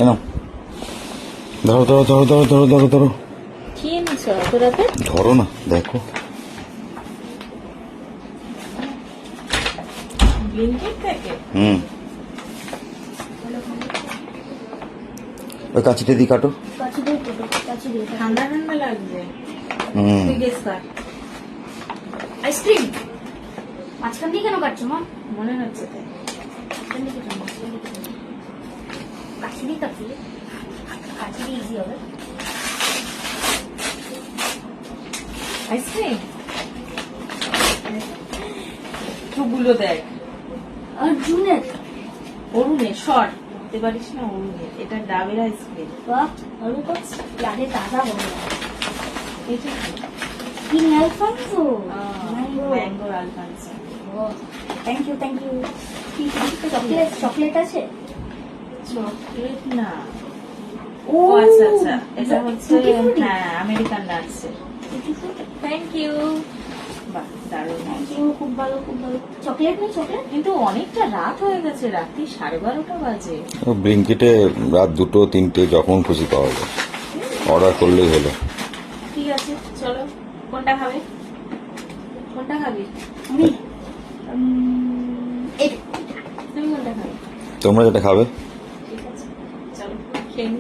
এনো ধরো ধরো ধরো ধরো ধরো ধরো ধরো কি এনেছো এত রাতে? ধরো না, দেখো ব্লিঙ্কিট থেকে? ওই কাঁচিটা দিয়ে কাটো। ঠান্ডা ঠান্ডা লাগছে। তুই গেস কর। আইসক্রিম মাঝখান দিয়ে কেন কাটছো মা? মনে হচ্ছে তাই। মাঝখান দিয়ে কেটে কাছে দিয়ে কাটলে কাছে দিয়ে ইজি হবে। আইসক্রিম চুগুলো দেখ। অর্জুনের অরুণের শর্ট করতে পারিস না? অরুণের এটা ডাবের আইসক্রিম। বাহ ভালো করছে, লাগে তাজা বলো। এটা কি আলফানসো? ম্যাঙ্গোর Alphonso. Thank you thank you. কি চকলেট চকলেট আছে? চকলেট না। ও ও আচ্ছা আচ্ছা, এটা হচ্ছে Tutti frutti? হ্যাঁ আমেরিকান নাটসের। Thank you. বাহ দারুণ। থ্যাংক ইউ, খুব ভালো খুব ভালো। চকলেট নেই চকলেট? কিন্তু অনেকটা রাত হয়ে গেছে, রাত্রি 12:30 বাজে। ব্লিঙ্কিটে রাত 2টো 3টে যখন খুশি পাওয়া যায়, অর্ডার করলেই হলো। ঠিক আছে চলো, কোনটা খাবে? কোনটা খাবি? আমি তুমি কোনটা খাবে? তোমরা যেটা খাবে। ঠিক আছে চলো খেয়ে নি।